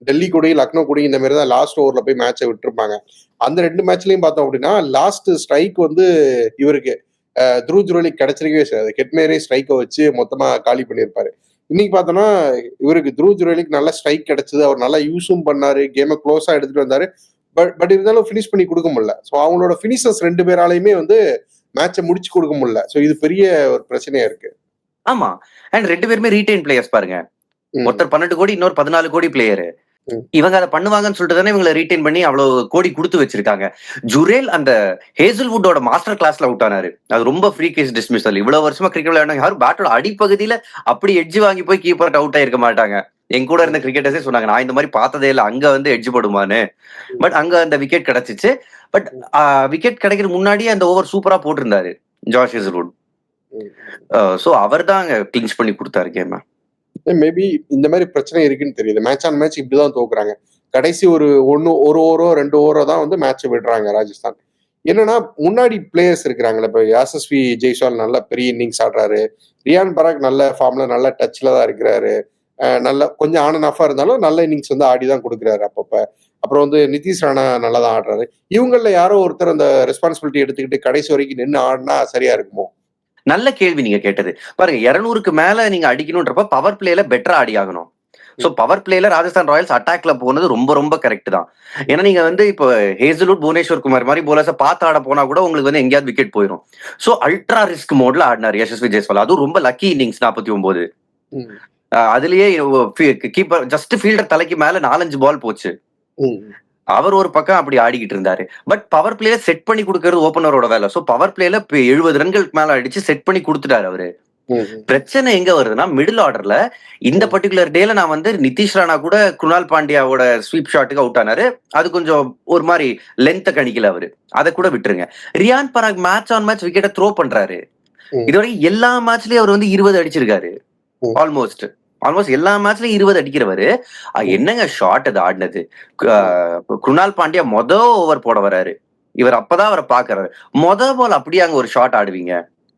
டெல்லி கூடயும், லக்னோ கூடயும் இந்த மாரி தான் லாஸ்ட் ஓவர்ல போய் மேட்ச விட்டுருப்பாங்க. அந்த 2 மேட்ச்லயும் பார்த்தோம் அப்டின்னா, லாஸ்ட் ஸ்ட்ரைக் வந்து இவருக்கு த்ருவ் ஜுரேலுக்கு கிடைச்சிருக்கவே செய்யாது. ஹெட்மேயரே ஸ்ட்ரைக்க வச்சு மொத்தமா காலி பண்ணியிருப்பாரு. இன்னைக்கு பார்த்தோம்னா, இவருக்கு த்ருவ் ஜுரேலுக்கு நல்ல ஸ்ட்ரைக் கிடைச்சது. அவர் நல்லா யூஸும் பண்ணாரு. கேம குளோஸா எடுத்துட்டு வந்தாரு. பட் இருந்தாலும் ஃபினிஷ் பண்ணி குடுக்க முடியல. ஸோ அவங்களோட ஃபினிஷர்ஸ் 2 பேராலயுமே வந்து மேட்ச முடிச்சு குடுக்க முடியல. ஸோ இது பெரிய ஒரு பிரச்சனையா இருக்கு. ஆமா. அண்ட் 2 பேருமே ரீடெயின் பிளேயர்ஸ் பாருங்க. ஒருத்தர் 12 கோடி, இன்னொரு 14 கோடி பிளேயர். இவங்க அதை பண்ணுவாங்கன்னு சொல்லிட்டு தானே இவங்களை ரீட்டைன் பண்ணி அவ்வளவு கோடி கொடுத்து வச்சிருக்காங்க. ஜுரேல் அந்த ஹேசல்வுட்டோட மாஸ்டர் கிளாஸ்ல அவுட் ஆனாரு. அது ரொம்ப ஃப்ரீ கேஸ் டிஸ்மிசல். இவ்வளவு வருஷமா கிரிக்கெட் விளையாடுறாங்க, யாரும் பேட்டோட அடிப்பகுதியில அப்படி எட்ஜ் வாங்கி போய் கீப்பர் அவுட் ஆயிருக்க மாட்டாங்க. எங்க கூட இருந்த கிரிக்கெட்டர்ஸே சொன்னாங்க, நான் இந்த மாதிரி பார்த்ததே இல்லை, அங்க வந்து எட்ஜ் படுமான்னு. பட் அங்க அந்த விக்கெட் கிடைச்சிச்சு. பட் விக்கெட் கிடைக்கிற முன்னாடியே அந்த ஓவர் சூப்பரா போட்டிருந்தாரு ஜாஷ் ஹேசல்வுட். சோ அவர் தான் கிளின்ச் பண்ணி கொடுத்தாரு கேம. மேபி இந்த மாதிரி பிரச்சனை இருக்குன்னு தெரியுது. மேட்ச் ஆன் மேட்ச் இப்படிதான் தோக்குறாங்க. கடைசி ஒரு ஓவரோ 2 ஓவரோ தான் வந்து மேட்ச் விடுறாங்க ராஜஸ்தான். என்னன்னா முன்னாடி பிளேயர்ஸ் இருக்கிறாங்களே, இப்ப யாசஸ்வி ஜெய்ஸ்வால் நல்ல பெரிய இன்னிங்ஸ் ஆடுறாரு. ரியான் பராக் நல்ல ஃபார்ம்ல நல்ல டச்ல தான் இருக்கிறாரு. நல்ல கொஞ்சம் ஆன் அண்ட் ஆஃபா இருந்தாலும் நல்ல இன்னிங்ஸ் வந்து ஆடி தான் கொடுக்குறாரு அப்பப்ப. அப்புறம் வந்து நிதிஷ் ராணா நல்லா தான் ஆடுறாரு. இவங்கள யாரோ ஒருத்தர் அந்த ரெஸ்பான்சிபிலிட்டி எடுத்துக்கிட்டு கடைசி வரைக்கும் நின்று ஆடினா சரியா இருக்குமோ? நல்ல கேள்வி நீங்க கேட்டது. பாருங்க, 200க்கு மேல நீங்க அடிக்கணும்ன்றப்ப பவர் பிளேல பெட்டரா ஆடி ஆகணும். சோ பவர் பிளேல ராஜஸ்தான் ராயல்ஸ் அட்டாக்ல போனது ரொம்ப ரொம்ப கரெக்ட் தான். ஏன்னா நீங்க வந்து இப்போ ஹேசல்வுட், புவனேஸ்வர் குமார் மாதிரி போலர்ஸ பார்த்து ஆட போனா கூட உங்களுக்கு வந்து எங்கேயாவது விக்கெட் போயிடும். சோ அல்ட்ரா ரிஸ்க் மோட்ல ஆடினார் யசஸ்வி ஜெய்ஸ்வால். அதுவும் ரொம்ப லக்கி இன்னிங்ஸ் 49. அதுலயே கீப்பர் ஜஸ்ட் ஃபீல்டர் தலைக்கு மேல 4-5 பால் போச்சு. அவர் ஒரு பக்கம் அப்படி ஆடிக்கிட்டு இருந்தாரு. பட் பவர் பிளேல செட் பண்ணி கொடுக்கறது ஓபனரோட வேலை. சோ பவர் பிளேல 70 ரன்களுக்கு மேல அடிச்சு செட் பண்ணி கொடுத்துட்டாரு அவரு. பிரச்சனை எங்க வருதுன்னா, மிடில் ஆர்டர்ல இந்த பர்டிகுலர் டேல நான் வந்து நிதிஷ் ராணா கூட குணால் பாண்டியாவோட ஸ்வீப் ஷாட்டுக்கு அவுட் ஆனாரு. அது கொஞ்சம் ஒரு மாதிரி லென்த்த கணிக்கல அவரு. அதை கூட விட்டுருங்க. Riyan Parag match on match விக்கெட்டை த்ரோ பண்றாரு. இதுவரைக்கும் எல்லா மேட்ச்லயும் அவர் வந்து 20 அடிச்சிருக்காரு. ஆல்மோஸ்ட் எல்லா மேட்ச்லயும் 20 அடிக்கிறவரு. என்னங்க ஷாட் அது ஆடினது. குணால் பாண்டியா ஓவர் போட வராரு. இவர் அப்பதான் அவரை பாக்குறாரு. பால் அப்படியே அங்க ஒரு ஷாட் ஆடுவீங்க.